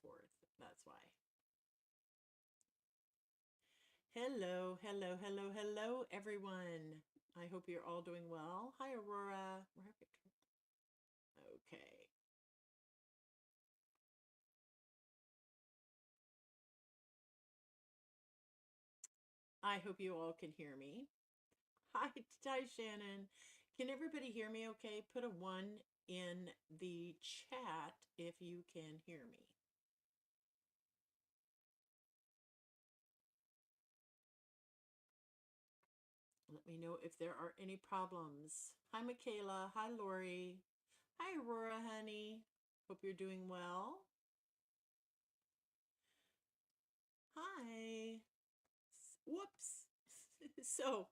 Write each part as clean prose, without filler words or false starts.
forth. That's why. Hello, hello, hello, hello, everyone. I hope you're all doing well. Hi, Aurora. Okay. I hope you all can hear me. Hi, Shannon. Can everybody hear me okay? Put a one in the chat if you can hear me. Let me know if there are any problems. Hi, Michaela. Hi, Lori. Hi, Aurora, honey. Hope you're doing well. Hi. Whoops. So,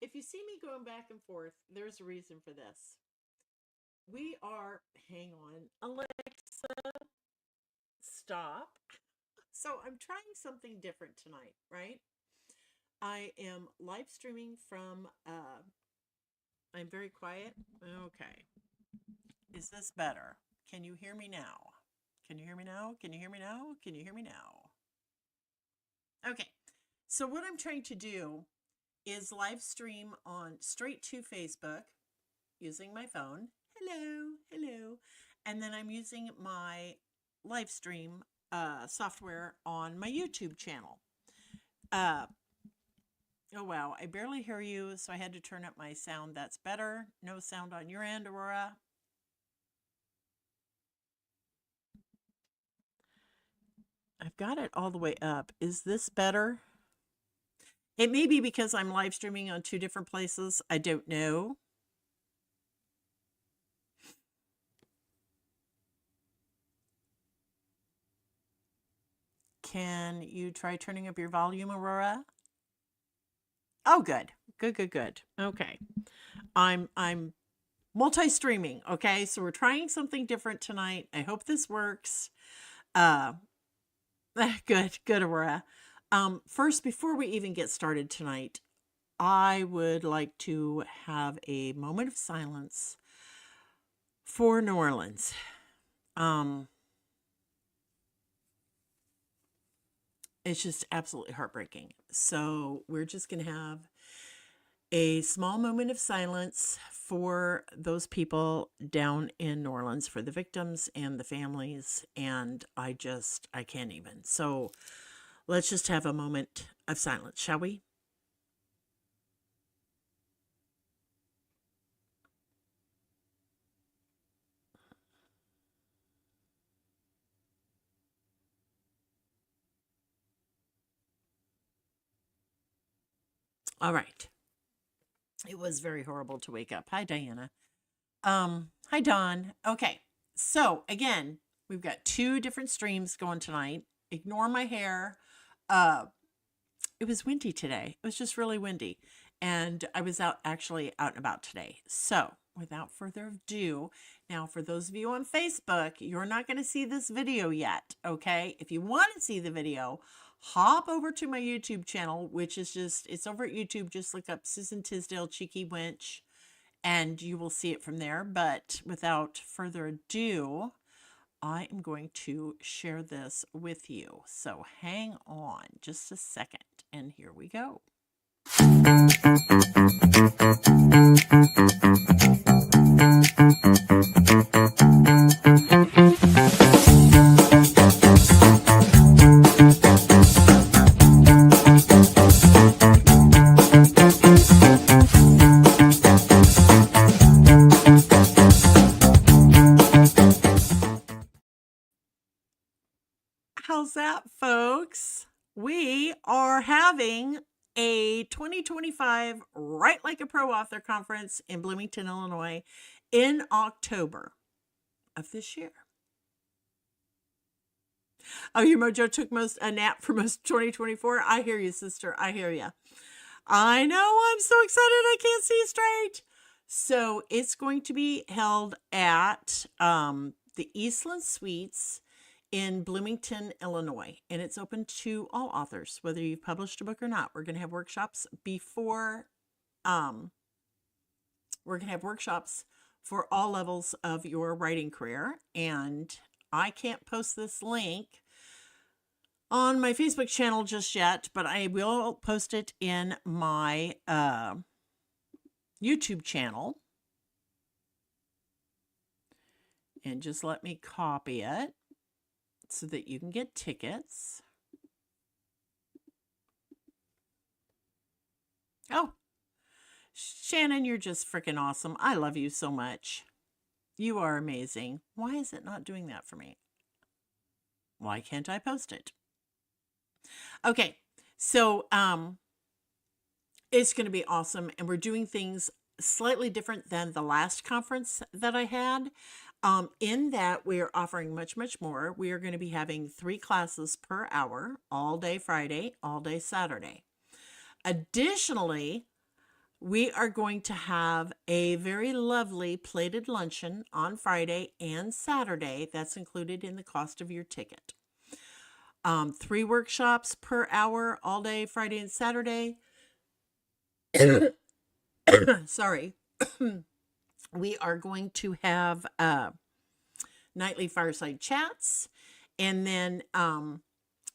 if you see me going back and forth, there's a reason for this. We are, hang on, Alexa, stop. So, I'm trying something different tonight, right? I am live streaming from, I'm very quiet. Okay. Is this better? Can you hear me now? Can you hear me now? Can you hear me now? Can you hear me now? Okay. So, what I'm trying to do is live stream on straight to Facebook using my phone. Hello, hello. And then I'm using my live stream software on my YouTube channel. Uh, oh, wow. I barely hear you, so I had to turn up my sound. That's better. No sound on your end, Aurora. I've got it all the way up. Is this better? It may be because I'm live streaming on two different places. I don't know. Can you try turning up your volume, Aurora? Oh, good. Good, good, good. Okay. I'm multi-streaming, okay? So we're trying something different tonight. I hope this works. Uh good, good, Aurora. First, before we even get started tonight, I would like to have a moment of silence for New Orleans. Um it's just absolutely heartbreaking. So we're just going to have a small moment of silence for those people down in New Orleans, for the victims and the families. And I can't even. So let's just have a moment of silence, shall we? All right. It was very horrible to wake up. Hi, Diana. Hi, Dawn. Okay. So again, we've got two different streams going tonight. Ignore my hair. Uh, it was windy today. It was just really windy. And I was actually out and about today. So without further ado, now for those of you on Facebook, you're not going to see this video yet. Okay. If you want to see the video, hop over to my YouTube channel, which is it's over at YouTube. Just look up Susan Tisdale Cheeky Wench and you will see it from there. But without further ado, I am going to share this with you. So hang on just a second, and here we go. How's that, folks? We are having a 2025 Write Like a Pro Author Conference in Bloomington, Illinois in October of this year. Oh, your mojo took a nap for most 2024. I hear you, sister. I hear you. I know. I'm so excited. I can't see straight. So it's going to be held at the Eastland Suites in Bloomington, Illinois, and it's open to all authors, whether you've published a book or not. We're going to have workshops um, we're going to have workshops for all levels of your writing career, and I can't post this link on my Facebook channel just yet, but I will post it in my YouTube channel. And just let me copy it so that you can get tickets. Oh, Shannon, you're just freaking awesome. I love you so much. You are amazing. Why is it not doing that for me? Why can't I post it? Okay, so it's going to be awesome, and we're doing things slightly different than the last conference that I had. In that we are offering much, much more. We are going to be having 3 classes per hour, all day Friday, all day Saturday. Additionally, we are going to have a very lovely plated luncheon on Friday and Saturday. That's included in the cost of your ticket. 3 workshops per hour, all day Friday and Saturday. Sorry. We are going to have nightly fireside chats, and then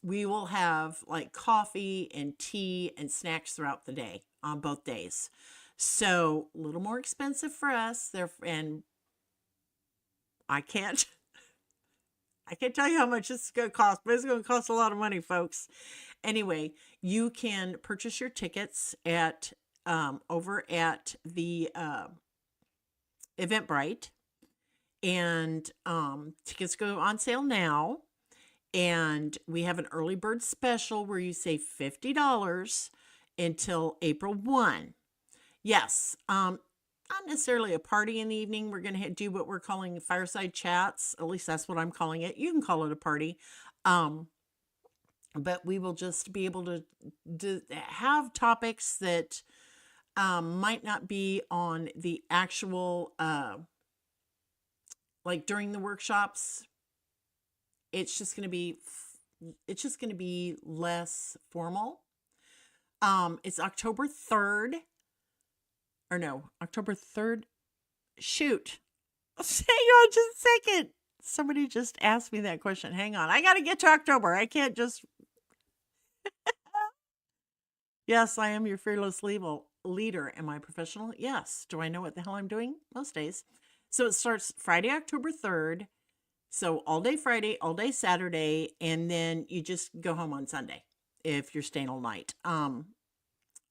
we will have like coffee and tea and snacks throughout the day on both days. So a little more expensive for us there, and I can't tell you how much this is going to cost, but it's going to cost a lot of money, folks. Anyway, you can purchase your tickets at over at the Eventbrite, and tickets go on sale now. And we have an early bird special where you save $50 until April 1. Yes, not necessarily a party in the evening. We're going to do what we're calling fireside chats. At least that's what I'm calling it. You can call it a party. But we will just be able to have topics that might not be on the actual, like during the workshops. It's just going to be less formal. It's October 3rd. Or no, October 3rd. Shoot. Hang on just a second. Somebody just asked me that question. Hang on. I got to get to October. I can't just. Yes, I am your fearless leader. Am I professional? Yes. Do I know what the hell I'm doing? Most days. So it starts Friday, October 3rd. So all day Friday, all day Saturday, and then you just go home on Sunday if you're staying all night.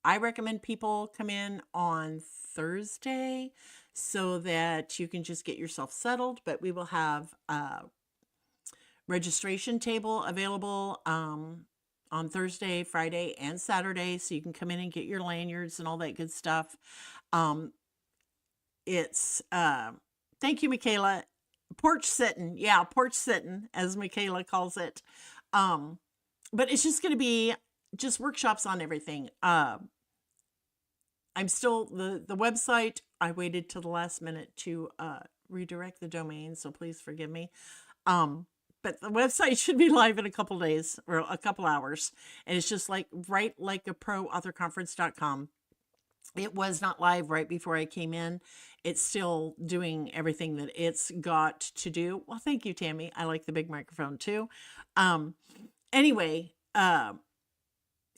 I recommend people come in on Thursday so that you can just get yourself settled, but we will have a registration table available on Thursday, Friday, and Saturday, so you can come in and get your lanyards and all that good stuff. It's thank you, Michaela. Porch sitting, yeah, porch sitting, as Michaela calls it. But it's just going to be just workshops on everything. I'm still the website. I waited till the last minute to redirect the domain, so please forgive me. But the website should be live in a couple days or a couple hours, and it's just like right like a proauthorconference.com. It was not live right before I came in. It's still doing everything that it's got to do. Well, thank you, Tammy. I like the big microphone too. Anyway,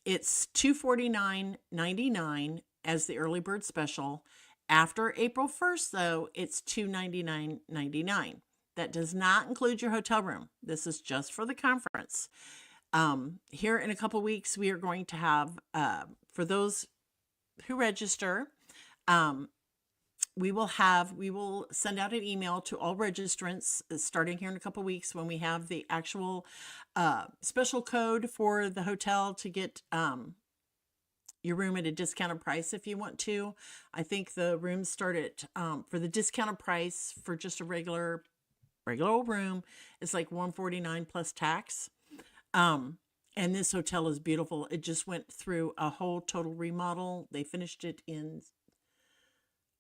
it's $249.99 as the early bird special. After April 1st, though, it's $299.99. That does not include your hotel room. This is just for the conference. Here in a couple weeks, we are going to have, for those who register, we will send out an email to all registrants starting here in a couple weeks when we have the actual special code for the hotel to get your room at a discounted price if you want to. I think the rooms start at for the discounted price for just a regular old room is like $149 plus tax. And this hotel is beautiful. It just went through a whole total remodel. They finished it in,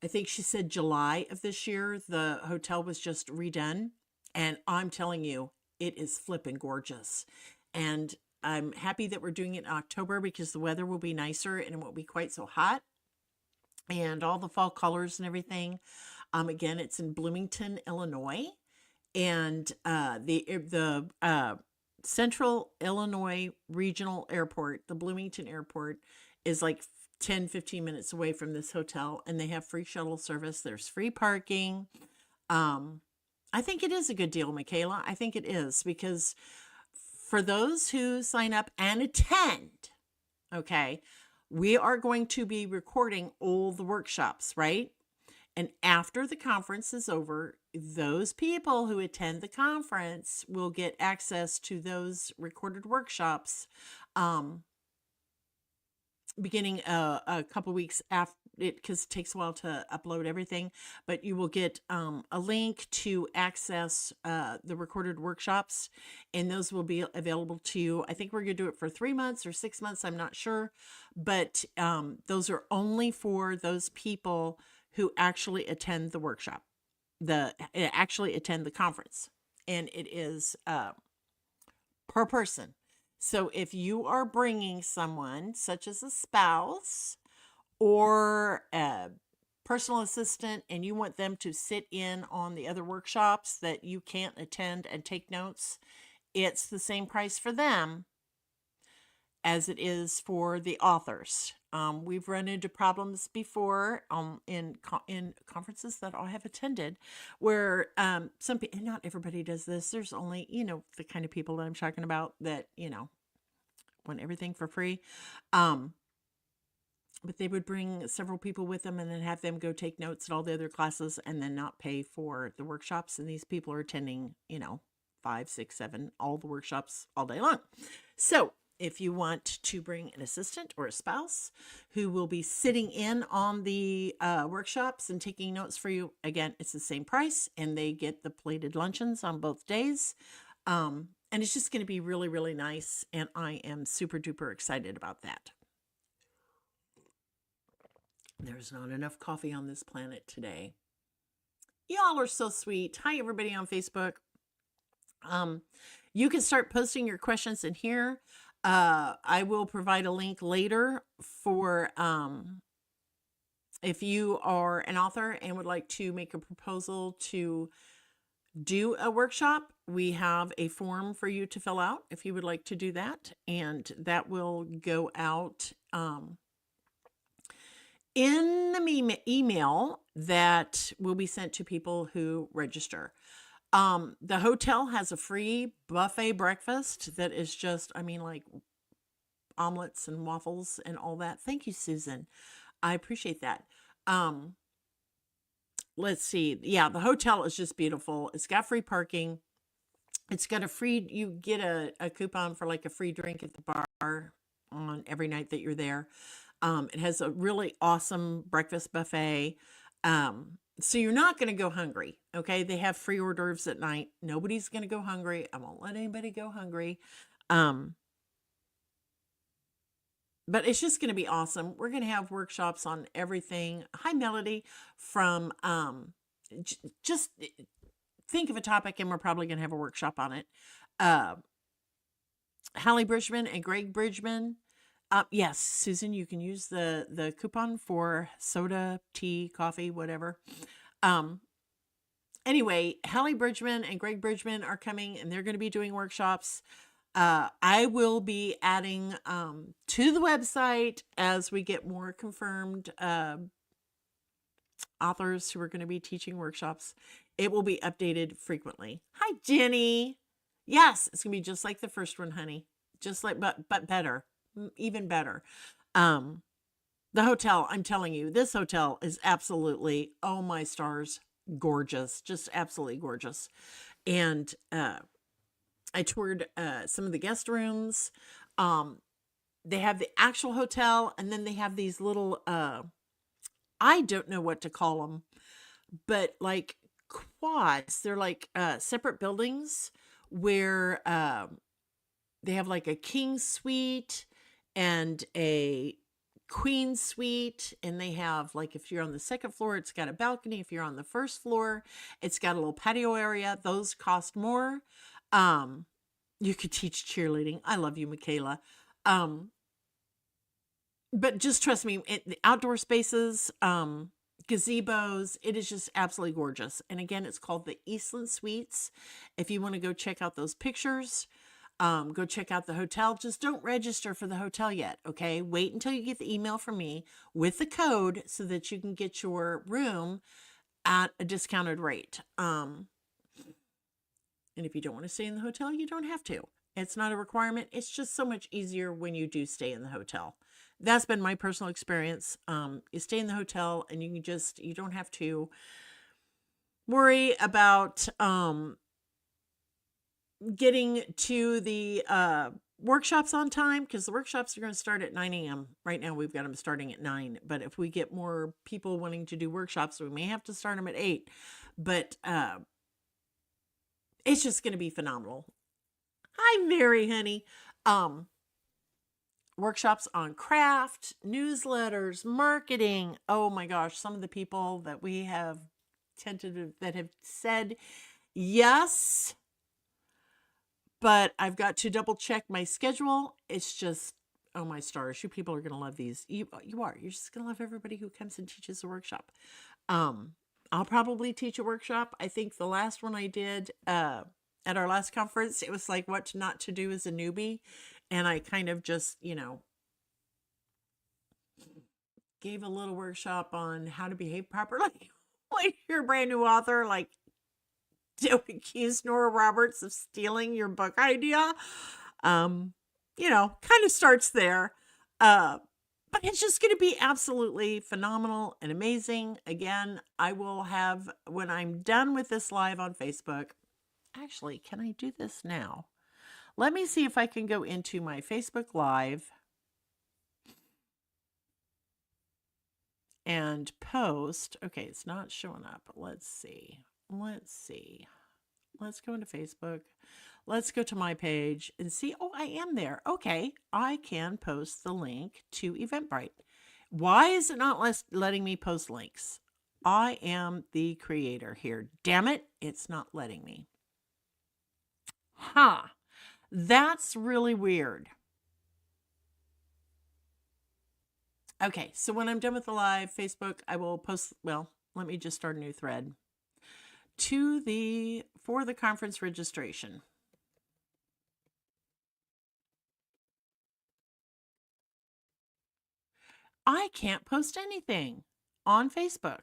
I think she said July of this year. The hotel was just redone. And I'm telling you, it is flipping gorgeous. And I'm happy that we're doing it in October because the weather will be nicer and it won't be quite so hot. And all the fall colors and everything. Again, it's in Bloomington, Illinois. and the Central Illinois Regional Airport, the Bloomington Airport, is like 10, 15 minutes away from this hotel, and they have free shuttle service. There's free parking. Um, I think it is a good deal, Michaela. I think it is because for those who sign up and attend, okay, we are going to be recording all the workshops, right? And after the conference is over, those people who attend the conference will get access to those recorded workshops beginning a couple weeks after it, because it takes a while to upload everything. But you will get a link to access the recorded workshops, and those will be available to you. I think we're going to do it for 3 months or 6 months. I'm not sure. But those are only for those people who actually attend the workshop, actually attend the conference. And it is per person. So if you are bringing someone, such as a spouse or a personal assistant, and you want them to sit in on the other workshops that you can't attend and take notes, it's the same price for them as it is for the authors. We've run into problems before in conferences that I have attended where some people, not everybody does this. There's only, the kind of people that I'm talking about that, want everything for free. But they would bring several people with them and then have them go take notes at all the other classes and then not pay for the workshops. And these people are attending, 5, 6, 7, all the workshops all day long. So if you want to bring an assistant or a spouse who will be sitting in on the workshops and taking notes for you, again, it's the same price, and they get the plated luncheons on both days. And it's just going to be really, really nice, and I am super duper excited about that. There's not enough coffee on this planet today. Y'all are so sweet. Hi, everybody on Facebook. You can start posting your questions in here. I will provide a link later for if you are an author and would like to make a proposal to do a workshop. We have a form for you to fill out if you would like to do that, and that will go out in the email that will be sent to people who register. The hotel has a free buffet breakfast that is just, like omelets and waffles and all that. Thank you, Susan. I appreciate that. Let's see. Yeah, the hotel is just beautiful. It's got free parking. It's got you get a coupon for like a free drink at the bar on every night that you're there. It has a really awesome breakfast buffet. So you're not going to go hungry. Okay. They have free hors d'oeuvres at night. Nobody's going to go hungry. I won't let anybody go hungry. But it's just going to be awesome. We're going to have workshops on everything. Hi, Melody, from just think of a topic and we're probably going to have a workshop on it. Hallie Bridgman and Greg Bridgman. Yes, Susan, you can use the coupon for soda, tea, coffee, whatever. Anyway, Hallie Bridgman and Greg Bridgman are coming, and they're going to be doing workshops. I will be adding to the website as we get more confirmed authors who are going to be teaching workshops. It will be updated frequently. Hi, Jenny. Yes, it's going to be just like the first one, honey. Just like, but better. Even better. The hotel, I'm telling you, this hotel is absolutely, oh my stars, gorgeous. Just absolutely gorgeous. And I toured some of the guest rooms. They have the actual hotel, and then they have these little, I don't know what to call them, but like quads. They're like separate buildings where they have like a king suite and a queen suite, and they have, like, if you're on the second floor, it's got a balcony. If you're on the first floor, it's got a little patio area. Those cost more. You could teach cheerleading. I love you, Michaela. But just trust me, the outdoor spaces, gazebos. It is just absolutely gorgeous. And again, it's called the Eastland Suites. If you want to go check out those pictures, go check out the hotel. Just don't register for the hotel yet, okay? Wait until you get the email from me with the code so that you can get your room at a discounted rate. And if you don't want to stay in the hotel, you don't have to. It's not a requirement. It's just so much easier when you do stay in the hotel. That's been my personal experience. You stay in the hotel and you don't have to worry about getting to the workshops on time, because the workshops are going to start at 9 a.m. Right now we've got them starting at 9, but if we get more people wanting to do workshops, we may have to start them at 8. But it's just going to be phenomenal. Hi, Mary, honey. Workshops on craft, newsletters, marketing. Oh my gosh, some of the people that we have that have said yes, but I've got to double check my schedule. It's just, oh my stars, you people are going to love these. You are. You're just going to love everybody who comes and teaches a workshop. I'll probably teach a workshop. I think the last one I did at our last conference, it was like what not to do as a newbie. And I kind of just, gave a little workshop on how to behave properly when you're a brand new author. Like, don't accuse Nora Roberts of stealing your book idea. Kind of starts there. But it's just going to be absolutely phenomenal and amazing. Again, I will have, when I'm done with this live on Facebook, actually, can I do this now? Let me see if I can go into my Facebook Live and post. Okay, it's not showing up. Let's see. Let's go into Facebook. Let's go to my page and see. Oh, I am there. Okay, I can post the link to Eventbrite. Why is it not letting me post links? I am the creator here. Damn it, it's not letting me. That's really weird. Okay, so when I'm done with the live Facebook, I will post, well, let me just start a new thread for the conference registration. I can't post anything on Facebook.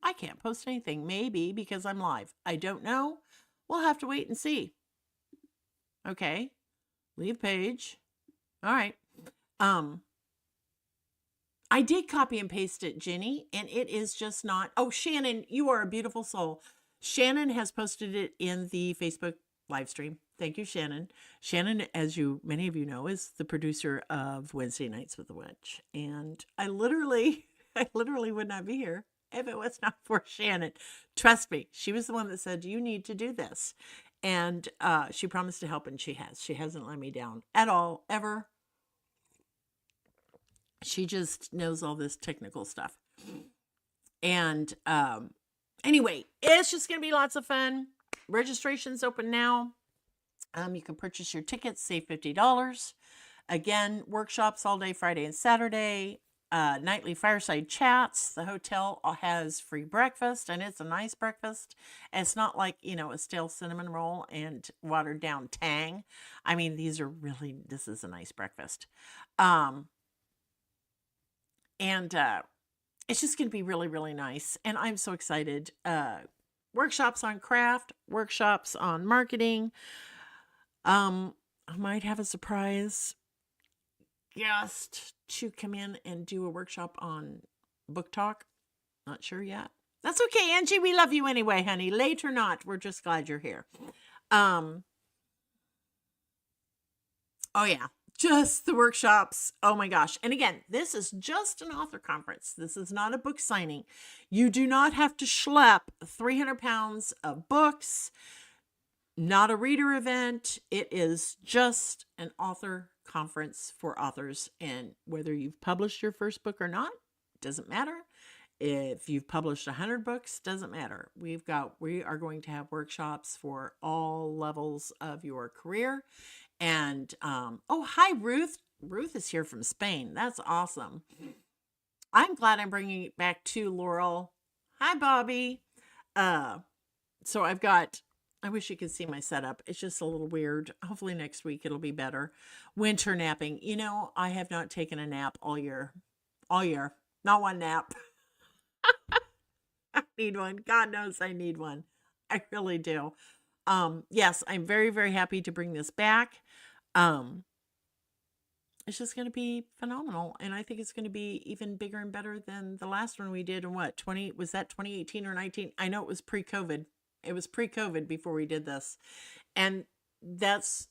I can't post anything. Maybe because I'm live. I don't know. We'll have to wait and see. Okay. Leave page. All right. I did copy and paste it, Jenny, and it is just not. Oh, Shannon, you are a beautiful soul. Shannon has posted it in the Facebook live stream. Thank you, Shannon. Shannon, as many of you know, is the producer of Wednesday Nights with the Witch. And I literally would not be here if it was not for Shannon. Trust me, she was the one that said, you need to do this. And she promised to help, and she has. She hasn't let me down at all, ever. She just knows all this technical stuff. And anyway, it's just going to be lots of fun. Registration's open now. You can purchase your tickets, save $50. Again, workshops all day, Friday and Saturday. Nightly fireside chats. The hotel has free breakfast, and it's a nice breakfast. It's not like, a stale cinnamon roll and watered down Tang. I mean, this is a nice breakfast. And it's just going to be really, really nice. And I'm so excited. Workshops on craft, workshops on marketing. I might have a surprise guest to come in and do a workshop on book talk. Not sure yet. That's okay, Angie. We love you anyway, honey. Late or not, we're just glad you're here. Oh, yeah. Just the workshops. Oh my gosh. And again, this is just an author conference. This is not a book signing. You do not have to schlep 300 pounds of books. Not a reader event. It is just an author conference for authors. And whether you've published your first book or not, doesn't matter. If you've published 100 books, doesn't matter. We are going to have workshops for all levels of your career. And, oh, hi, Ruth. Ruth is here from Spain. That's awesome. I'm glad I'm bringing it back to Laurel. Hi, Bobby. Uh, so I've got, I wish you could see my setup. It's just a little weird. Hopefully next week it'll be better. Winter napping. You know, I have not taken a nap all year. All year. Not one nap. I need one. God knows I need one. I really do. Yes, I'm very, very happy to bring this back. Um, it's just going to be phenomenal. And I think it's going to be even bigger and better than the last one we did in what, 20, was that 2018 or 19? I know it was pre COVID. It was pre COVID before we did this. And that's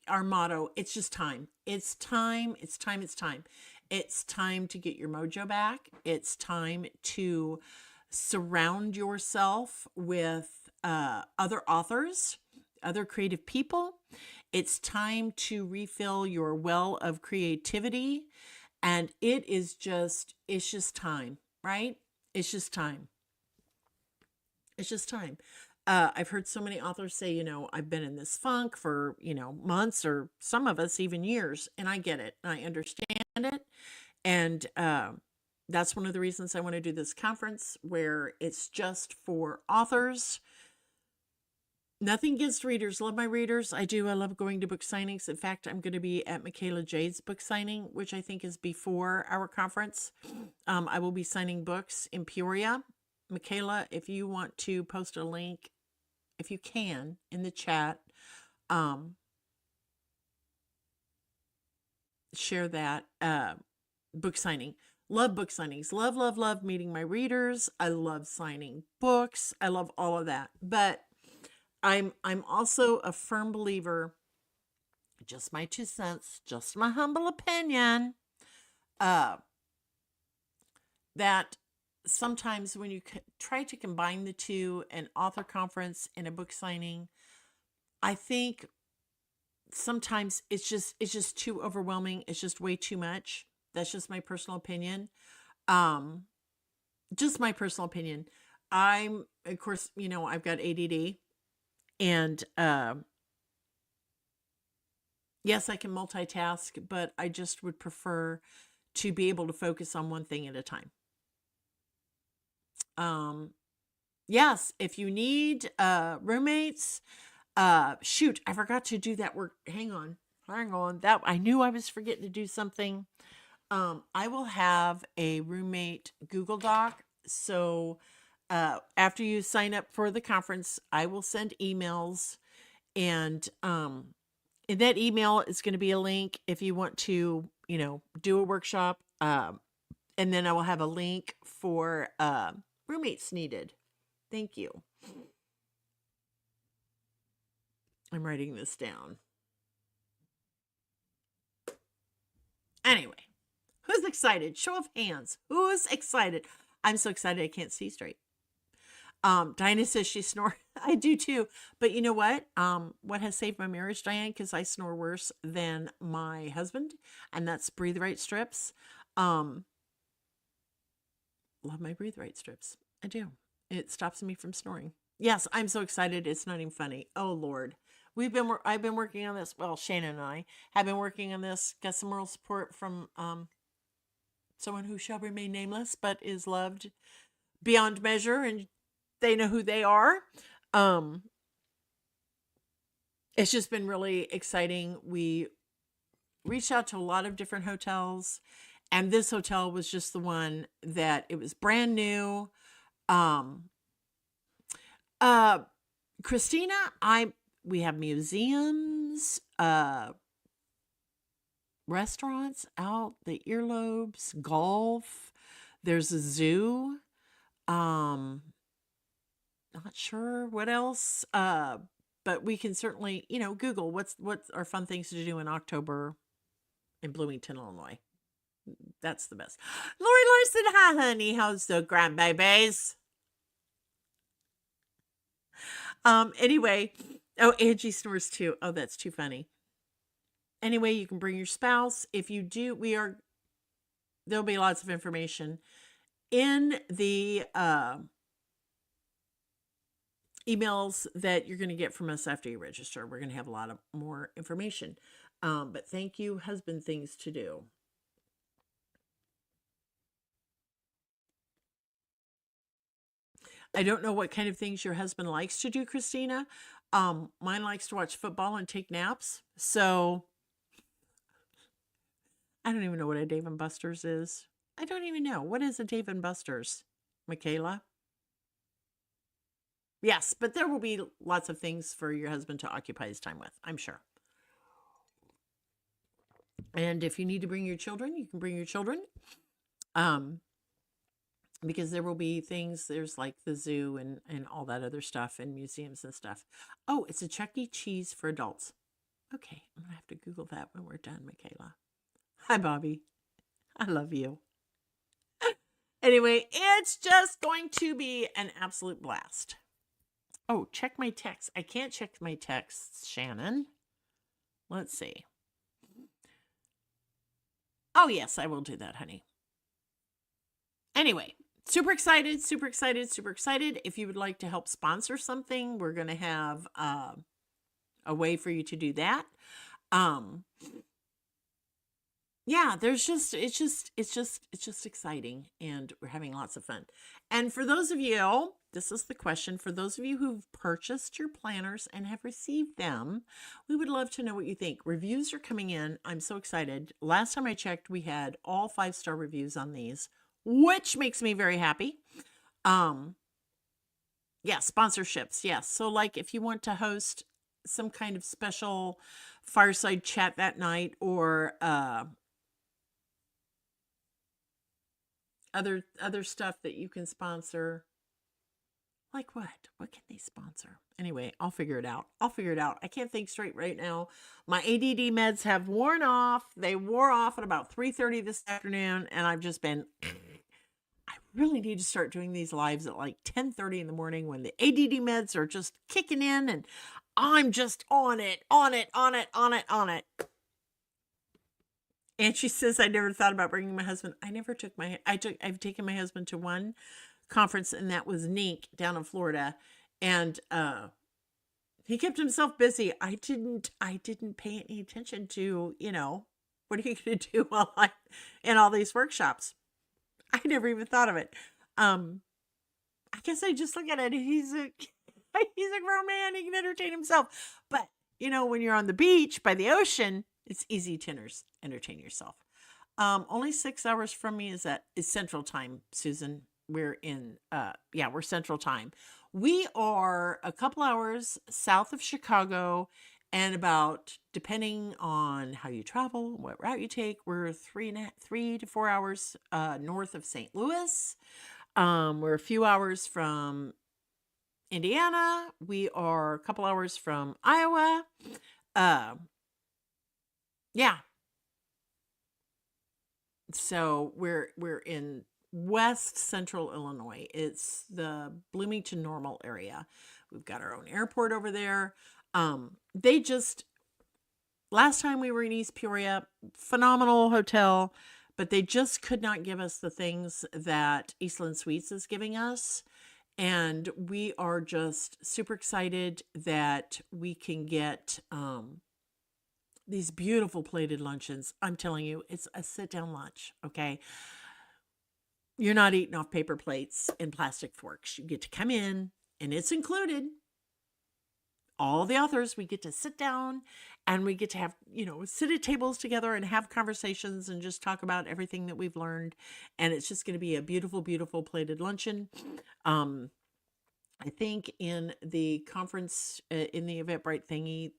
our motto. It's just time. It's time. It's time. It's time. It's time to get your mojo back. It's time to surround yourself with other authors, other creative people. It's time to refill your well of creativity. And it's just time, right? It's just time. It's just time. I've heard so many authors say, I've been in this funk for, months or some of us even years. And I get it. I understand it. And that's one of the reasons I want to do this conference where it's just for authors. Nothing against readers. Love my readers. I do. I love going to book signings. In fact, I'm going to be at Michaela Jade's book signing, which I think is before our conference. I will be signing books in Peoria. Michaela, if you want to post a link, if you can, in the chat, share that book signing. Love book signings. Love, love, love meeting my readers. I love signing books. I love all of that. But I'm also a firm believer, just my 2 cents, just my humble opinion, that sometimes when you try to combine the two, an author conference and a book signing, I think sometimes it's just too overwhelming. It's just way too much. That's just my personal opinion. Um, just my personal opinion. I'm, of course, I've got ADD, and yes, I can multitask, but I just would prefer to be able to focus on one thing at a time. Yes, if you need roommates, shoot, I forgot to do that work. Hang on. That I knew I was forgetting to do something. I will have a roommate Google Doc. So after you sign up for the conference, I will send emails, and in that email is going to be a link if you want to, do a workshop. And then I will have a link for roommates needed. Thank you. I'm writing this down. Anyway, who's excited? Show of hands. Who's excited? I'm so excited I can't see straight. Diana says she snores. I do too. But you know what? What has saved my marriage, Diane? Because I snore worse than my husband, and that's Breathe Right strips. Love my Breathe Right strips. I do. It stops me from snoring. Yes, I'm so excited. It's not even funny. Oh Lord. I've been working on this. Well, Shannon and I have been working on this. Got some moral support from someone who shall remain nameless, but is loved beyond measure, and they know who they are. It's just been really exciting. We reached out to a lot of different hotels, and this hotel was just the one that it was brand new. Um, Christina, we have museums, restaurants out, the earlobes, golf. There's a zoo. Not sure what else. But we can certainly, Google what are fun things to do in October in Bloomington, Illinois. That's the best. Lori Larson, hi honey, how's the grandbabies? Anyway, oh, Angie snores too. Oh, that's too funny. Anyway, you can bring your spouse. If you do, there'll be lots of information in the emails that you're going to get from us after you register. We're going to have a lot of more information. But thank you, husband things to do. I don't know what kind of things your husband likes to do, Christina. Mine likes to watch football and take naps. So I don't even know what a Dave and Buster's is. I don't even know. What is a Dave and Buster's, Michaela? Yes, but there will be lots of things for your husband to occupy his time with, I'm sure. And if you need to bring your children, you can bring your children. Um, because there will be things, there's like the zoo and all that other stuff and museums and stuff. Oh, it's a Chuck E. Cheese for adults. Okay, I'm going to have to Google that when we're done, Michaela. Hi, Bobby. I love you. Anyway, it's just going to be an absolute blast. Oh, check my text. I can't check my texts, Shannon. Let's see. Oh, yes, I will do that, honey. Anyway, super excited, super excited, super excited. If you would like to help sponsor something, we're going to have a way for you to do that. Yeah, it's just exciting, and we're having lots of fun. And for those of you, this is the question, for those of you who've purchased your planners and have received them, we would love to know what you think. Reviews are coming in. I'm so excited. Last time I checked, we had all 5-star reviews on these, which makes me very happy. Yeah, sponsorships. Yes. So like if you want to host some kind of special fireside chat that night, or other stuff that you can sponsor. Like what? What can they sponsor? Anyway, I'll figure it out. I can't think straight right now. My ADD meds have worn off. They wore off at about 3:30 this afternoon, and I've just been I really need to start doing these lives at like 10:30 in the morning when the ADD meds are just kicking in and I'm just on it. And she says, I never thought about bringing my husband. I've taken my husband to one conference, and that was NINC down in Florida. And he kept himself busy. I didn't pay any attention to, what are you going to do while I'm in all these workshops? I never even thought of it. I guess I just look at it. He's a grown man. He can entertain himself. But, when you're on the beach by the ocean, it's easy to entertain yourself. Only 6 hours from me is Central Time, Susan. We're in, we're Central Time. We are a couple hours south of Chicago, and about, depending on how you travel, what route you take, we're 3 to 4 hours north of St. Louis. We're a few hours from Indiana. We are a couple hours from Iowa. Yeah. So we're in West Central Illinois. It's the Bloomington Normal area. We've got our own airport over there. Last time we were in East Peoria, phenomenal hotel, but they just could not give us the things that Eastland Suites is giving us. And we are just super excited that we can get these beautiful plated luncheons. I'm telling you, it's a sit-down lunch, okay? You're not eating off paper plates and plastic forks. You get to come in, and it's included. All the authors, we get to sit down, and we get to have, sit at tables together and have conversations and just talk about everything that we've learned. And it's just going to be a beautiful, beautiful plated luncheon. I think in the conference, in the Eventbrite thingy,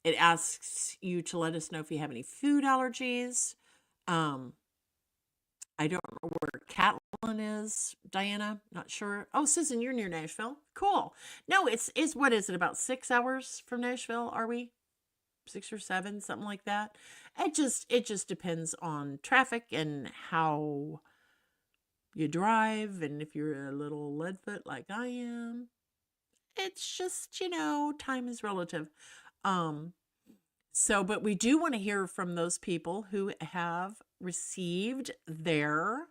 it asks you to let us know if you have any food allergies. I don't know where Catlin is, Diana. Not sure. Oh, Susan, you're near Nashville. Cool. No, it's what is it? About 6 hours from Nashville? Are we 6 or 7, something like that? It just depends on traffic and how you drive, and if you're a little leadfoot like I am. It's just time is relative. But we do want to hear from those people who have received their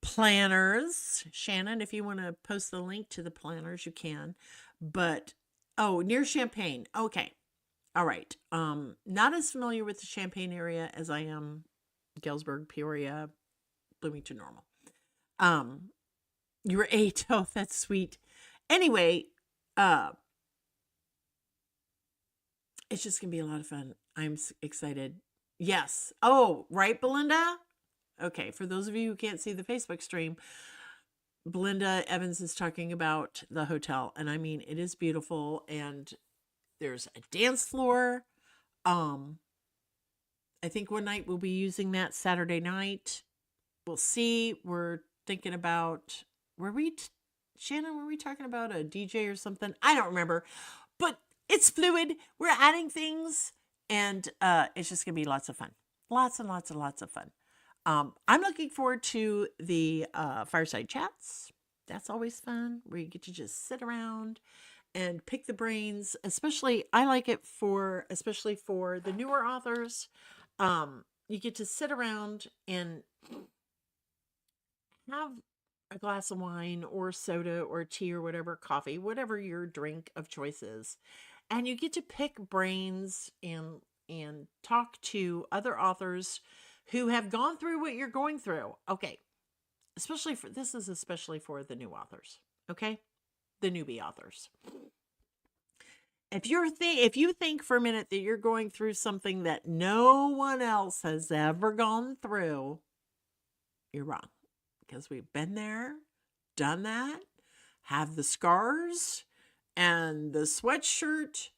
planners. Shannon, if you want to post the link to the planners, you can. But, near Champaign. Okay. All right. Not as familiar with the Champaign area as I am Galesburg, Peoria, Bloomington Normal. You were 8. Oh, that's sweet. Anyway, uh, it's just going to be a lot of fun. I'm excited. Yes. Oh, right, Belinda? Okay, for those of you who can't see the Facebook stream, Belinda Evans is talking about the hotel, and I mean, it is beautiful, and there's a dance floor. Um, I think one night we'll be using that Saturday night. We'll see. We're thinking about, were we, Shannon, were we talking about a DJ or something? I don't remember, but it's fluid. We're adding things, and it's just going to be lots of fun. Lots and lots and lots of fun. I'm looking forward to the fireside chats. That's always fun, where you get to just sit around and pick the brains. Especially, I like it especially for the newer authors. You get to sit around and have a glass of wine or soda or tea or whatever, coffee, whatever your drink of choice is, and you get to pick brains and talk to other authors who have gone through what you're going through. Okay, this is especially for the new authors. Okay, the newbie authors. If you think for a minute that you're going through something that no one else has ever gone through, you're wrong. Because we've been there, done that, have the scars and the sweatshirt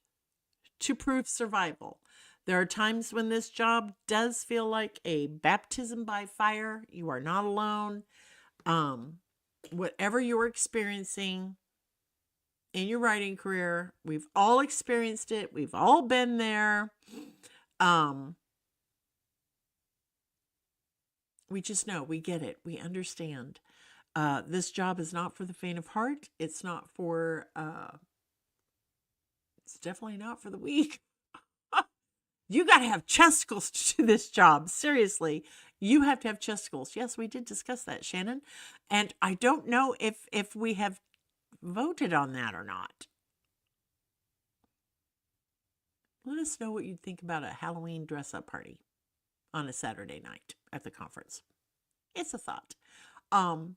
to prove survival. There are times when this job does feel like a baptism by fire. You are not alone. Whatever you're experiencing in your writing career, we've all experienced it. We've all been there. We just know, we get it. We understand. This job is not for the faint of heart. It's definitely not for the weak. You got to have chesticles to do this job. Seriously, you have to have chesticles. Yes, we did discuss that, Shannon. And I don't know if we have voted on that or not. Let us know what you'd think about a Halloween dress-up party on a Saturday night at the conference. It's a thought. Do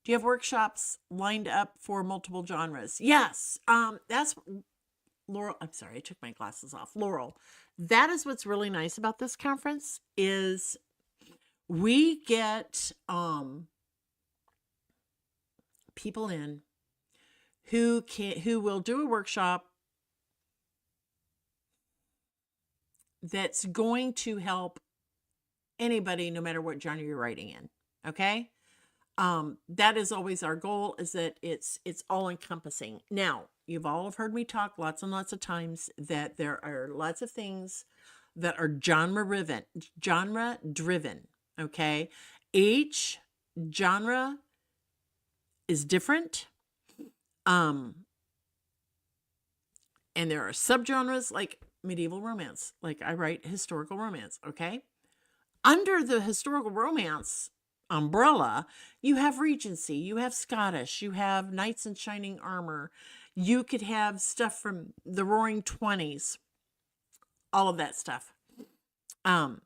you have workshops lined up for multiple genres? Yes. That's Laurel. I'm sorry, I took my glasses off. Laurel. That is what's really nice about this conference is we get people in who will do a workshop that's going to help anybody, no matter what genre you're writing in. Okay. That is always our goal, is that it's all encompassing. Now, you've all have heard me talk lots and lots of times that there are lots of things that are genre driven. Okay. Each genre is different. And there are subgenres like medieval romance. Like I write historical romance. Okay. Under the historical romance umbrella, you have Regency, you have Scottish, you have Knights in Shining Armor, you could have stuff from the Roaring 20s, all of that stuff. And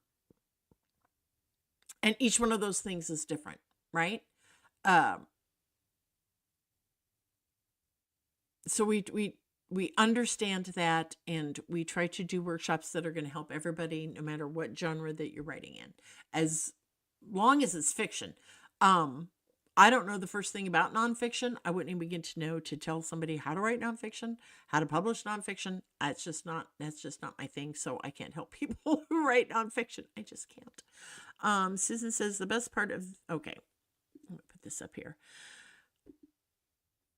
each one of those things is different, right? So we understand that, and we try to do workshops that are going to help everybody, no matter what genre that you're writing in, as long as it's fiction. I don't know the first thing about nonfiction. I wouldn't even begin to know to tell somebody how to write nonfiction, how to publish nonfiction. That's just not my thing. So I can't help people who write nonfiction. I just can't. Susan says the best part of, okay, I'm going to put this up here.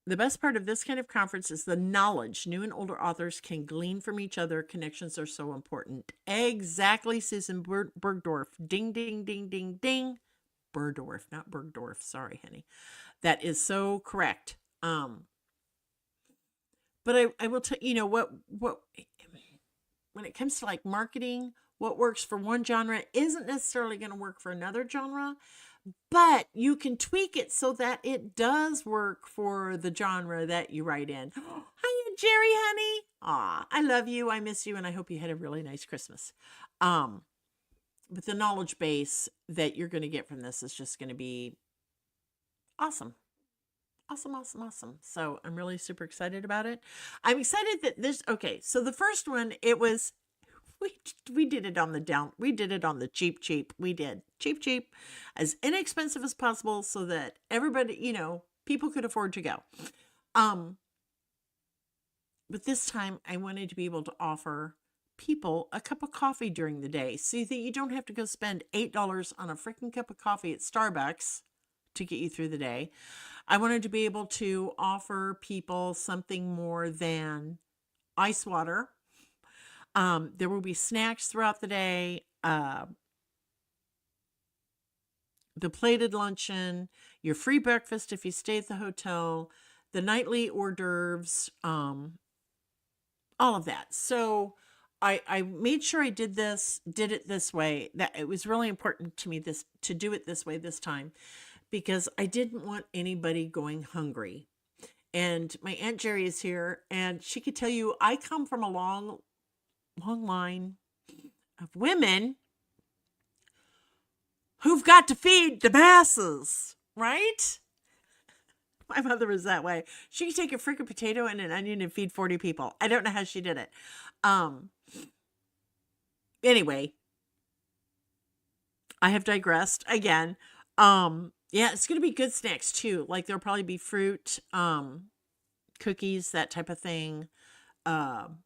The best part of this kind of conference is the knowledge new and older authors can glean from each other. Connections are so important. Exactly, Susan Bergdorf. Ding, ding, ding, ding, ding. Bergdorf, not Bergdorf. Sorry, honey. That is so correct. But I will tell you, what when it comes to like marketing, what works for one genre isn't necessarily going to work for another genre. But you can tweak it so that it does work for the genre that you write in. Hiya, Jerry, honey. Aw, I love you. I miss you. And I hope you had a really nice Christmas. But the knowledge base that you're going to get from this is just going to be Awesome. Awesome, awesome, awesome. So I'm really super excited about it. I'm excited that this, okay, so the first one, it was, we, we did it on the down, we did it on the cheap, cheap. We did cheap, as inexpensive as possible so that everybody, people could afford to go. Um, but this time I wanted to be able to offer people a cup of coffee during the day so that you don't have to go spend $8 on a freaking cup of coffee at Starbucks to get you through the day. I wanted to be able to offer people something more than ice water. There will be snacks throughout the day, the plated luncheon, your free breakfast if you stay at the hotel, the nightly hors d'oeuvres, all of that. So I made sure I did it this way. That it was really important to me to do it this way this time because I didn't want anybody going hungry. And my Aunt Jerry is here, and she could tell you I come from a long, long line of women who've got to feed the masses, right? My mother was that way. She could take a freaking potato and an onion and feed 40 people. I don't know how she did it. Um, anyway, I have digressed again. Yeah, it's gonna be good snacks too. Like there'll probably be fruit, cookies, that type of thing. Um,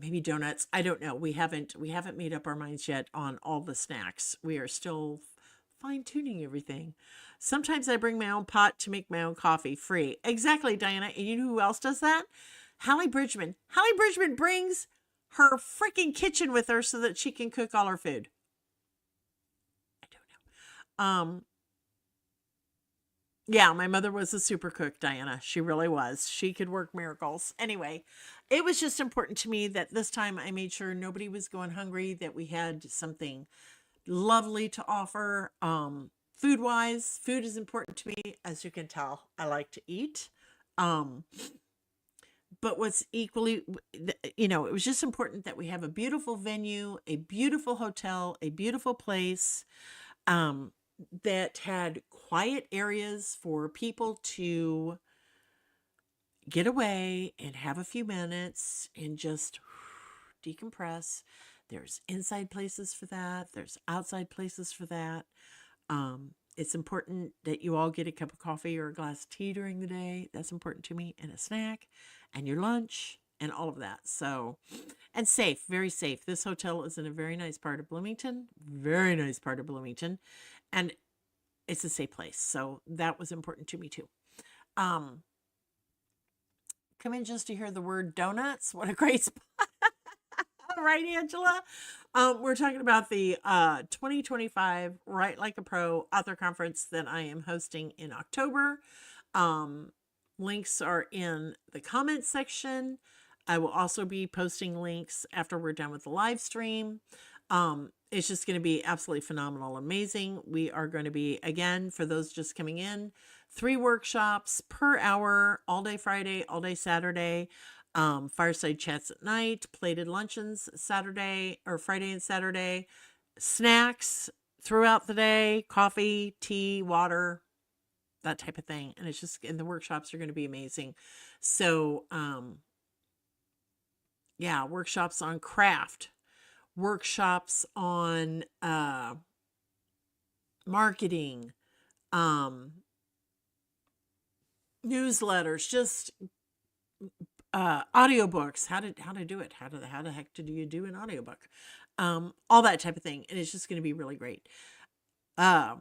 Maybe donuts. I don't know. We haven't made up our minds yet on all the snacks. We are still fine tuning everything. Sometimes I bring my own pot to make my own coffee free. Exactly, Diana. And you know who else does that? Hallie Bridgman. Hallie Bridgman brings her freaking kitchen with her so that she can cook all her food. I don't know. Yeah, my mother was a super cook, Diana. She really was. She could work miracles. Anyway, it was just important to me that this time I made sure nobody was going hungry, that we had something lovely to offer. Food wise, food is important to me. As you can tell, I like to eat. Um, but what's equally, it was just important that we have a beautiful venue, a beautiful hotel, a beautiful place. Um, that had quiet areas for people to get away and have a few minutes and just decompress. There's inside places for that, there's outside places for that. It's important that you all get a cup of coffee or a glass of tea during the day. That's important to me, and a snack and your lunch and all of that. So, and safe, very safe. This hotel is in a very nice part of Bloomington, very nice part of Bloomington. And it's a safe place. So that was important to me too. Um, Come in just to hear the word donuts. What a great spot. Right, Angela? We're talking about the 2025 Write Like a Pro author conference that I am hosting in October. Um, Links are in the comments section. I will also be posting links after we're done with the live stream. It's just going to be absolutely phenomenal, amazing. We are going to be, again, for those just coming in, 3 workshops per hour, all day Friday, all day Saturday. Fireside chats at night, plated luncheons Saturday or Friday and Saturday, snacks throughout the day, coffee, tea, water, that type of thing. And it's just, and the workshops are going to be amazing. So, yeah, workshops on craft, workshops on marketing, um, newsletters, just audiobooks, how to do it, how the heck do you do an audiobook, all that type of thing, and it's just going to be really great. uh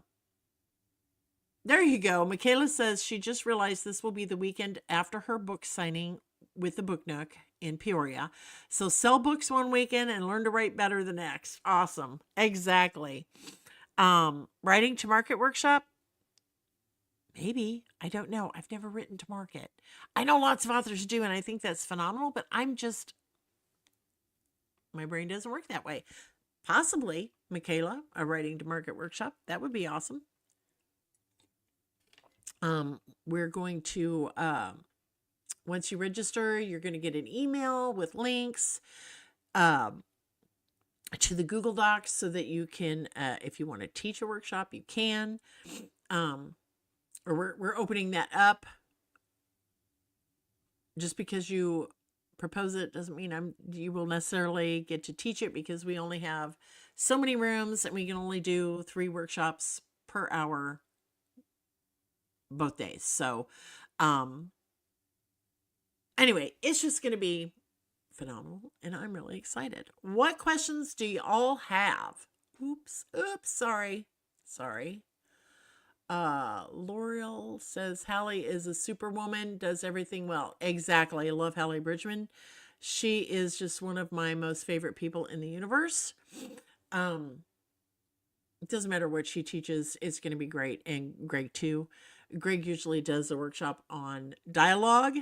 there you go. Michaela says she just realized this will be the weekend after her book signing with the Book Nook in Peoria, so sell books one weekend and learn to write better the next. Awesome. Exactly. Writing to market workshop. Maybe. I don't know. I've never written to market. I know lots of authors do, and I think that's phenomenal, but my brain doesn't work that way. Possibly, Michaela, a writing to market workshop. That would be awesome. We're going to, once you register, you're going to get an email with links um, to the Google Docs so that you can, if you want to teach a workshop, you can. or we're opening that up. Just because you propose it doesn't mean you will necessarily get to teach it, because we only have so many rooms and we can only do 3 workshops per hour both days. So, anyway, it's just going to be phenomenal and I'm really excited. What questions do you all have? Oops, sorry. L'Oreal says Hallie is a superwoman, does everything well. Exactly. I love Hallie Bridgman. She is just one of my most favorite people in the universe. It doesn't matter what she teaches, it's going to be great. And Greg too. Greg usually does a workshop on dialogue,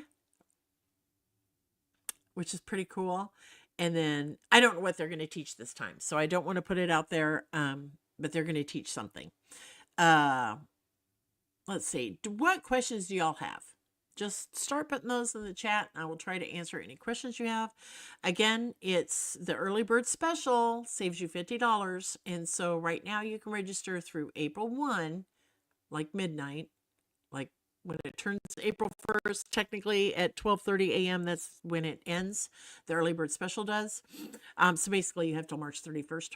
which is pretty cool. And then I don't know what they're going to teach this time, so I don't want to put it out there. But they're going to teach something. Let's see. What questions do y'all have? Just start putting those in the chat and I will try to answer any questions you have. Again, it's the early bird special, saves you $50. And so right now you can register through April 1, like midnight, like when it turns April 1st, technically at 12:30 a.m. That's when it ends. The early bird special does. So basically you have till March 31st.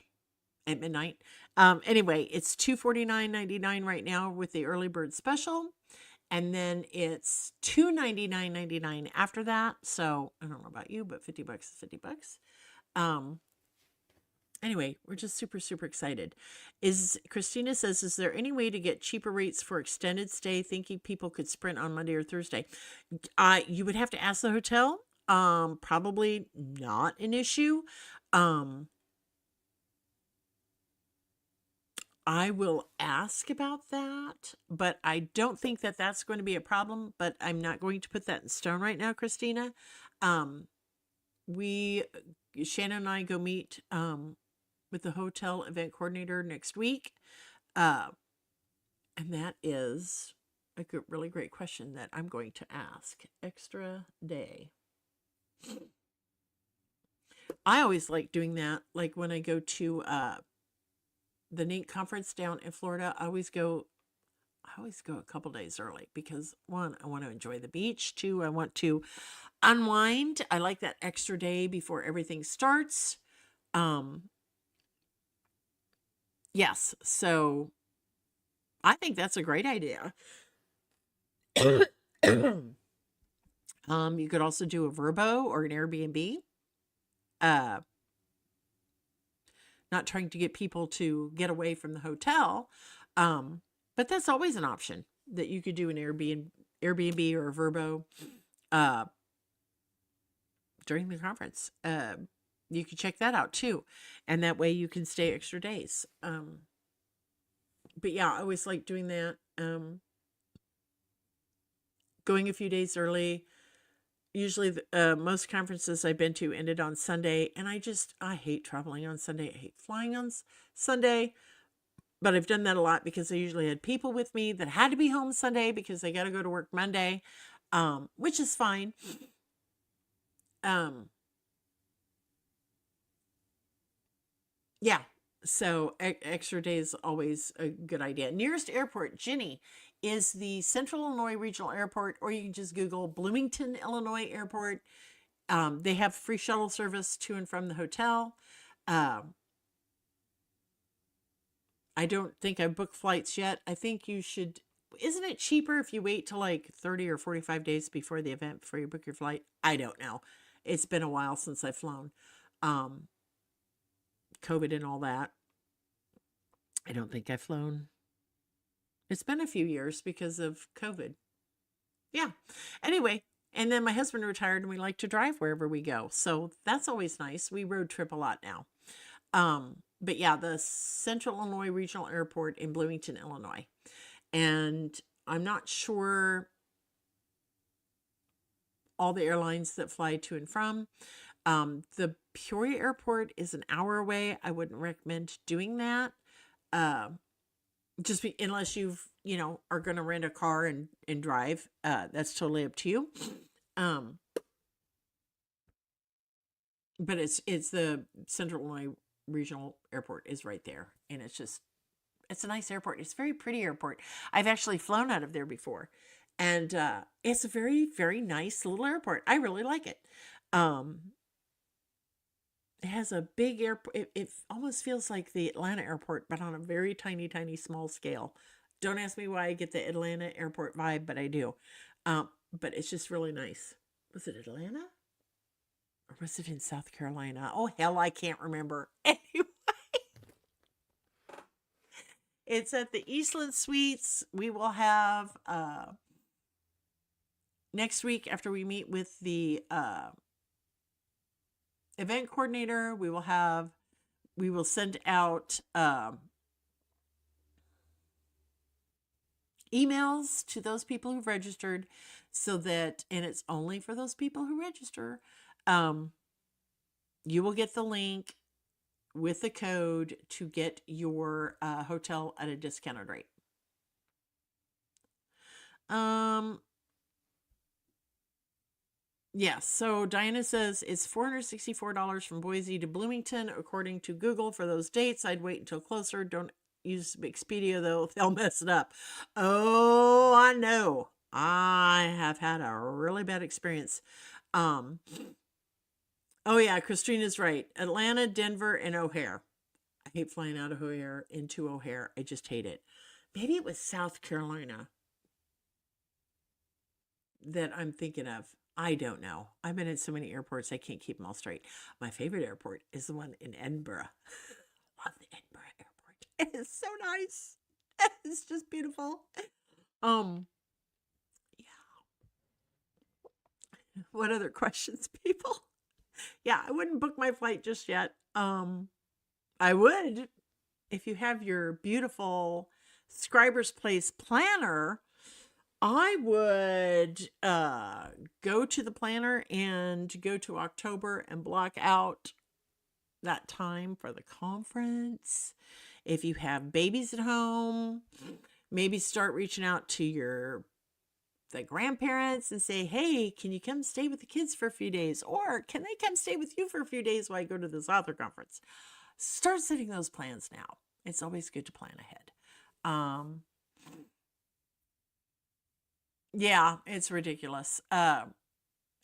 At midnight. Anyway, it's $249.99 right now with the early bird special, and then it's $299.99 after that. So I don't know about you, but $50 is $50. Anyway, we're just super excited. Christina says, is there any way to get cheaper rates for extended stay, thinking people could sprint on Monday or Thursday? You would have to ask the hotel. Probably not an issue. I will ask about that, but I don't think that that's going to be a problem, but I'm not going to put that in stone right now, Christina. Shannon and I go meet with the hotel event coordinator next week. And that is a really great question that I'm going to ask. Extra day. I always like doing that. Like when I go to the NAINC conference down in Florida, I always go a couple days early because 1, I want to enjoy the beach. 2, I want to unwind. I like that extra day before everything starts. Yes, so I think that's a great idea. You could also do a Vrbo or an Airbnb. Not trying to get people to get away from the hotel. But that's always an option that you could do an Airbnb or a Vrbo during the conference. You could check that out too. And that way you can stay extra days. But yeah, I always like doing that. Going a few days early. Usually most conferences I've been to ended on Sunday, and I hate traveling on Sunday. I hate flying on Sunday, but I've done that a lot because I usually had people with me that had to be home Sunday because they got to go to work Monday, which is fine. Yeah, so extra day is always a good idea. Nearest airport, Ginny, is the Central Illinois Regional Airport, or you can just Google Bloomington, Illinois Airport. They have free shuttle service to and from the hotel. I don't think I've booked flights yet. I think you should. Isn't it cheaper if you wait till like 30 or 45 days before the event before you book your flight? I don't know. It's been a while since I've flown. COVID and all that. I don't think I've flown. It's been a few years because of COVID. Yeah. Anyway, and then my husband retired and we like to drive wherever we go. So that's always nice. We road trip a lot now. But yeah, the Central Illinois Regional Airport in Bloomington, Illinois. And I'm not sure all the airlines that fly to and from. The Peoria Airport is an hour away. I wouldn't recommend doing that. Unless are going to rent a car and drive. That's totally up to you. But it's the Central Illinois Regional Airport is right there, and it's just It's a nice airport. It's a very pretty airport. I've actually flown out of there before. And it's a very, very nice little airport. I really like it. Um, it has a big airport. It almost feels like the Atlanta airport, but on a very tiny, tiny, small scale. Don't ask me why I get the Atlanta airport vibe, but I do. But it's just really nice. Was it Atlanta? Or was it in South Carolina? Oh, hell, I can't remember. Anyway, it's at the Eastland Suites. We will have next week after we meet with the event coordinator, we will send out emails to those people who've registered so that, and it's only for those people who register, you will get the link with the code to get your hotel at a discounted rate. Yes, so Diana says it's $464 from Boise to Bloomington, according to Google for those dates. I'd wait until closer. Don't use Expedia, though. They'll mess it up. Oh, I know. I have had a really bad experience. Oh, yeah, Christina's right. Atlanta, Denver, and O'Hare. I hate flying out of O'Hare into O'Hare. I just hate it. Maybe it was South Carolina that I'm thinking of. I don't know. I've been in so many airports, I can't keep them all straight. My favorite airport is the one in Edinburgh. Love the Edinburgh airport. It is so nice. It's just beautiful. Yeah. What other questions, people? Yeah, I wouldn't book my flight just yet. I would if you have your beautiful Scriber's Place planner. I would go to the planner and go to October and block out that time for the conference. If you have babies at home, maybe start reaching out to the grandparents and say, hey, can you come stay with the kids for a few days? Or can they come stay with you for a few days while I go to this author conference? Start setting those plans now. It's always good to plan ahead. Yeah, it's ridiculous.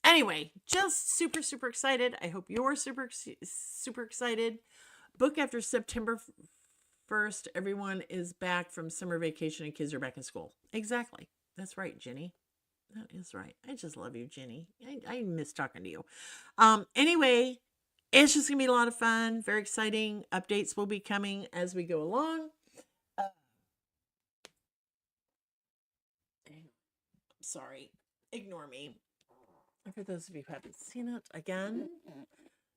Anyway, just super, super excited. I hope you're super, super excited. Book after September 1st. Everyone is back from summer vacation and kids are back in school. Exactly. That's right, Jenny. That is right. I just love you, Jenny. I miss talking to you. Anyway, it's just going to be a lot of fun. Very exciting. Updates will be coming as we go along. Sorry, ignore me. For those of you who haven't seen it, again,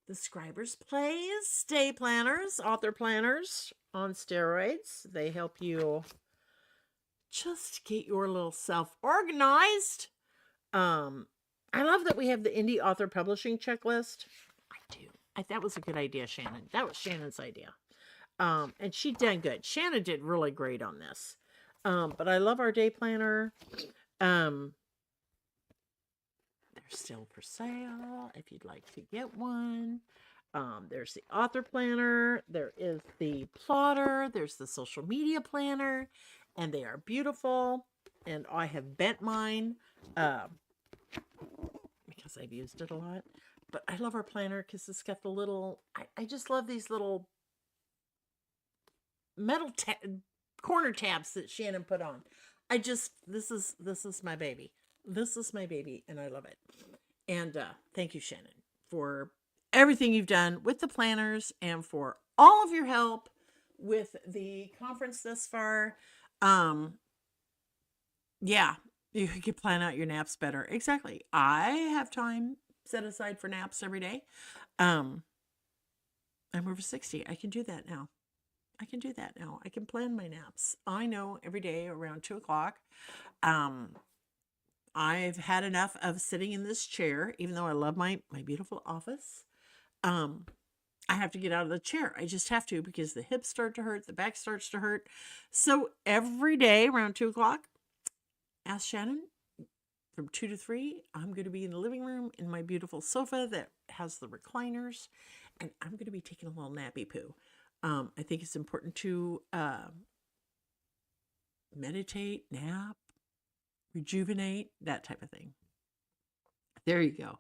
the Scriber's Place day planners, author planners on steroids. They help you just get your little self organized. I love that we have the indie author publishing checklist. I do. That was a good idea, Shannon. That was Shannon's idea. And she did good. Shannon did really great on this. But I love our day planner. They're still for sale if you'd like to get one. There's the author planner. There is the plotter. There's the social media planner. And they are beautiful. And I have bent mine because I've used it a lot. But I love our planner because it's got the little... I just love these little metal corner tabs that Shannon put on. This is my baby. This is my baby, and I love it. And thank you, Shannon, for everything you've done with the planners and for all of your help with the conference thus far. Yeah, you can plan out your naps better. Exactly. I have time set aside for naps every day. I'm over 60. I can do that now. I can plan my naps. I know every day around 2:00. I've had enough of sitting in this chair, even though I love my beautiful office. I have to get out of the chair. I just have to because the hips start to hurt, the back starts to hurt. So every day around 2:00, ask Shannon, from 2 to 3, I'm going to be in the living room in my beautiful sofa that has the recliners, and I'm going to be taking a little nappy poo. I think it's important to meditate, nap, rejuvenate, that type of thing. There you go.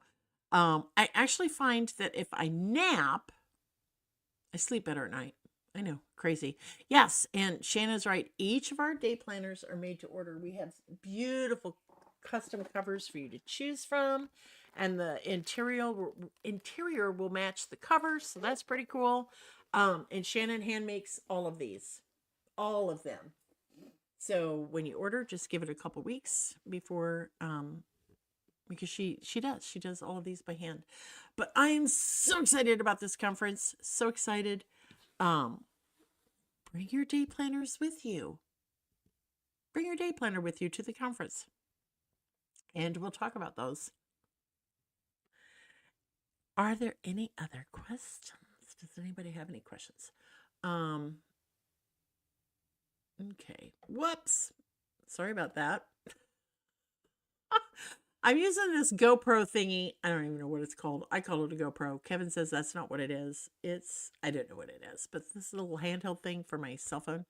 I actually find that if I nap, I sleep better at night. I know, crazy. Yes, and Shanna's right. Each of our day planners are made to order. We have beautiful custom covers for you to choose from, and the interior will match the covers, so that's pretty cool. And Shannon hand makes all of these, all of them. So when you order, just give it a couple weeks before because she does all of these by hand. But I am so excited about this conference. So excited. Bring your day planners with you. Bring your day planner with you to the conference. And we'll talk about those. Are there any other questions? Does anybody have any questions? Okay. Whoops. Sorry about that. I'm using this GoPro thingy. I don't even know what it's called. I call it a GoPro. Kevin says that's not what it is. I don't know what it is, but this little handheld thing for my cell phone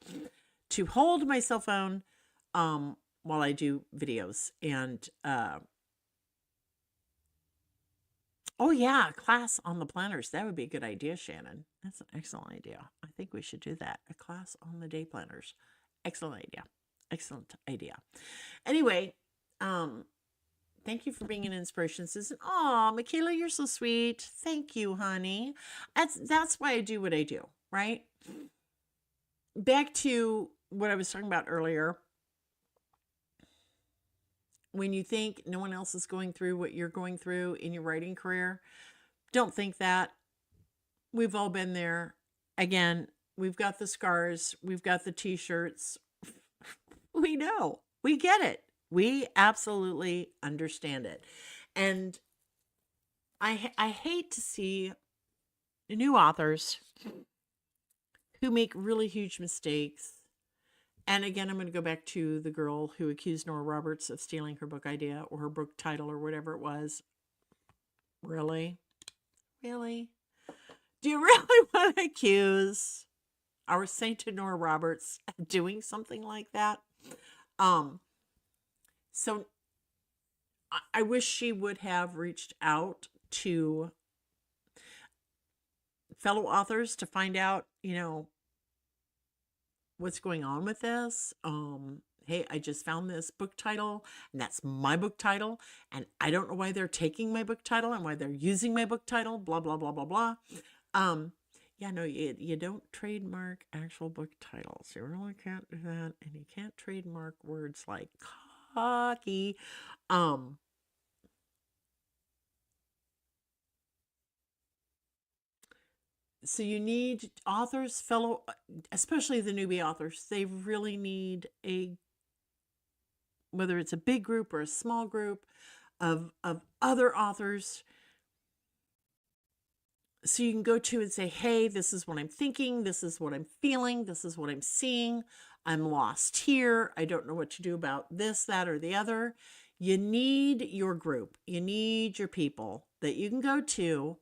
to hold my cell phone while I do videos. And oh yeah, class on the planners. That would be a good idea, Shannon. That's an excellent idea. I think we should do that. A class on the day planners. Excellent idea. Excellent idea. Anyway, thank you for being an inspiration, Susan. Oh, Michaela, you're so sweet. Thank you, honey. That's why I do what I do, right? Back to what I was talking about earlier. When you think no one else is going through what you're going through in your writing career, don't think that. We've all been there. Again, we've got the scars, we've got the t-shirts. We know. We get it. We absolutely understand it. And I hate to see new authors who make really huge mistakes. And again, I'm going to go back to the girl who accused Nora Roberts of stealing her book idea or her book title or whatever it was. Really? Really? Do you really want to accuse our sainted Nora Roberts of doing something like that? So I wish she would have reached out to fellow authors to find out, what's going on with this. Hey, I just found this book title, and that's my book title, and I don't know why they're taking my book title and why they're using my book title, blah, blah, blah, blah, blah. Yeah, no, you don't trademark actual book titles. You really can't do that, and you can't trademark words like cocky. So you need authors, especially the newbie authors, they really need whether it's a big group or a small group of other authors. So you can go to and say, hey, this is what I'm thinking. This is what I'm feeling. This is what I'm seeing. I'm lost here. I don't know what to do about this, that, or the other. You need your group. You need your people that you can go to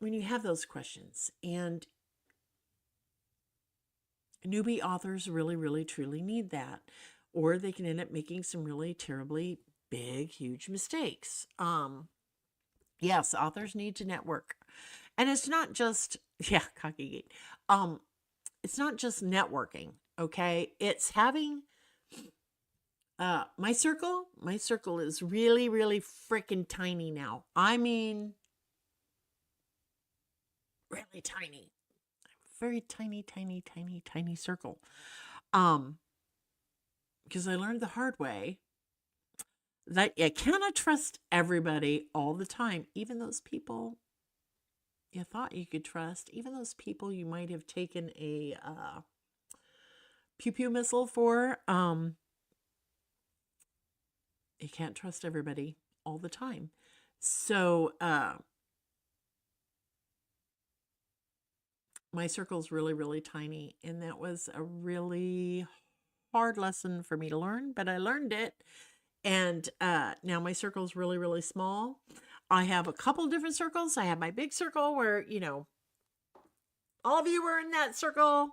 when you have those questions. And newbie authors really, really, truly need that. Or they can end up making some really terribly big, huge mistakes. Yes, authors need to network. And it's not just, cocky gate. It's not just networking, okay? It's having my circle is really, really freaking tiny now. I mean, really tiny. Very tiny, tiny, tiny, tiny circle. Because I learned the hard way that you cannot trust everybody all the time, even those people you thought you could trust, even those people you might have taken a pew-pew missile for. You can't trust everybody all the time. So my circle's really, really tiny, and that was a really hard lesson for me to learn, but I learned it. And now my circle is really, really small. I have a couple different circles. I have my big circle where, all of you were in that circle.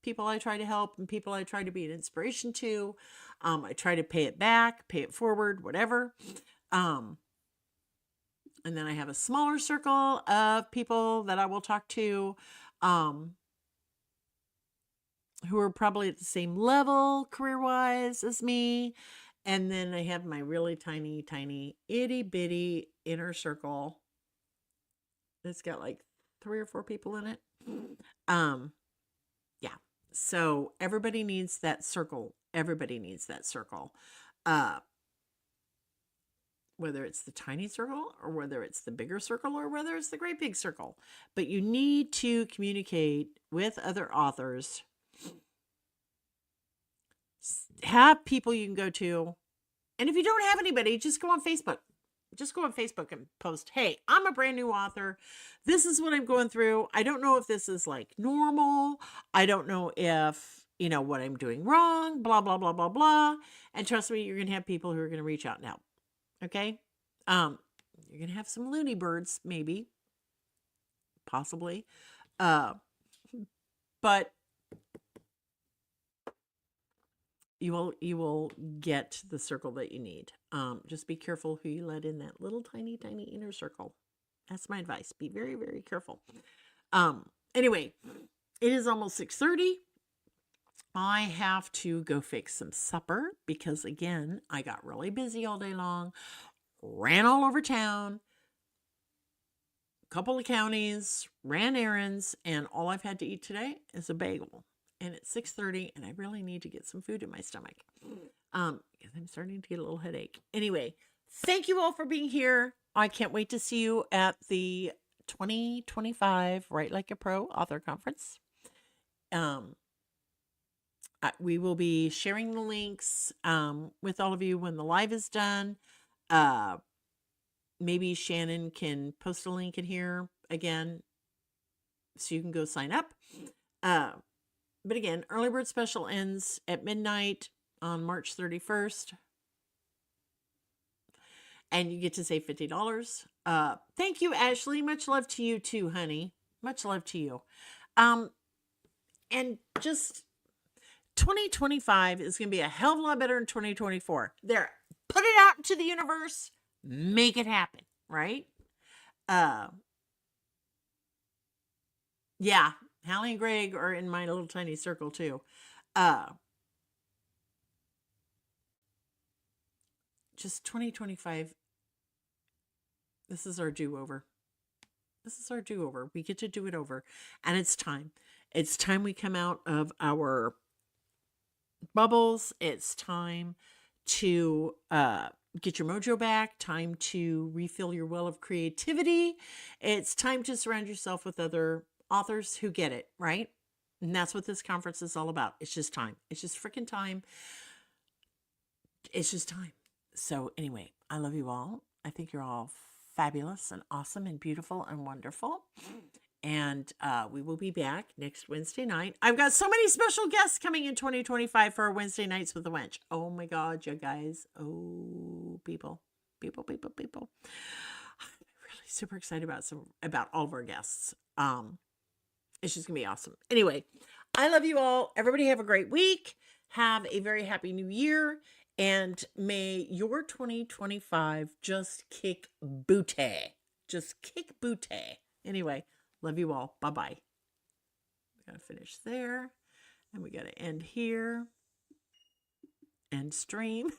people I try to help and people I try to be an inspiration to. I try to pay it back, pay it forward, whatever. And then I have a smaller circle of people that I will talk to, who are probably at the same level career-wise as me. And then I have my really tiny, tiny, itty-bitty inner circle that's got like 3 or 4 people in it. Yeah. So everybody needs that circle. Everybody needs that circle. Whether it's the tiny circle or whether it's the bigger circle or whether it's the great big circle. But you need to communicate with other authors. Have people you can go to. And if you don't have anybody, just go on Facebook. Just go on Facebook and post, hey, I'm a brand new author. This is what I'm going through. I don't know if this is like normal. I don't know if, what I'm doing wrong, blah, blah, blah, blah, blah. And trust me, you're going to have people who are going to reach out and help. Okay? You're going to have some loony birds, maybe, possibly. But you will get the circle that you need. Just be careful who you let in that little tiny, tiny inner circle. That's my advice. Be very, very careful. Anyway, it is almost 6:30. I have to go fix some supper because, again, I got really busy all day long, ran all over town, a couple of counties, ran errands, and all I've had to eat today is a bagel. And it's 6:30, and I really need to get some food in my stomach because I'm starting to get a little headache. Anyway, thank you all for being here. I can't wait to see you at the 2025 Write Like a Pro Author Conference. We will be sharing the links with all of you when the live is done. Maybe Shannon can post a link in here again so you can go sign up. But again, early bird special ends at midnight on March 31st. And you get to save $50. Thank you, Ashley. Much love to you too, honey. Much love to you. And just 2025 is going to be a hell of a lot better than 2024. There, put it out into the universe. Make it happen, right? Yeah. Hallie and Greg are in my little tiny circle too. Just 2025. This is our do-over. This is our do-over. We get to do it over. And it's time. It's time we come out of our bubbles. It's time to get your mojo back. Time to refill your well of creativity. It's time to surround yourself with other authors who get it, right? And that's what this conference is all about. It's just time. It's just freaking time. It's just time. So anyway, I love you all. I think you're all fabulous and awesome and beautiful and wonderful. And we will be back next Wednesday night. I've got so many special guests coming in 2025 for our Wednesday nights with the Wench. Oh my God, you guys. Oh, people. I'm really super excited about all of our guests. It's just going to be awesome. Anyway, I love you all. Everybody have a great week. Have a very happy new year. And may your 2025 just kick booty. Just kick booty. Anyway, love you all. Bye-bye. We got to finish there. And we got to end here. End stream.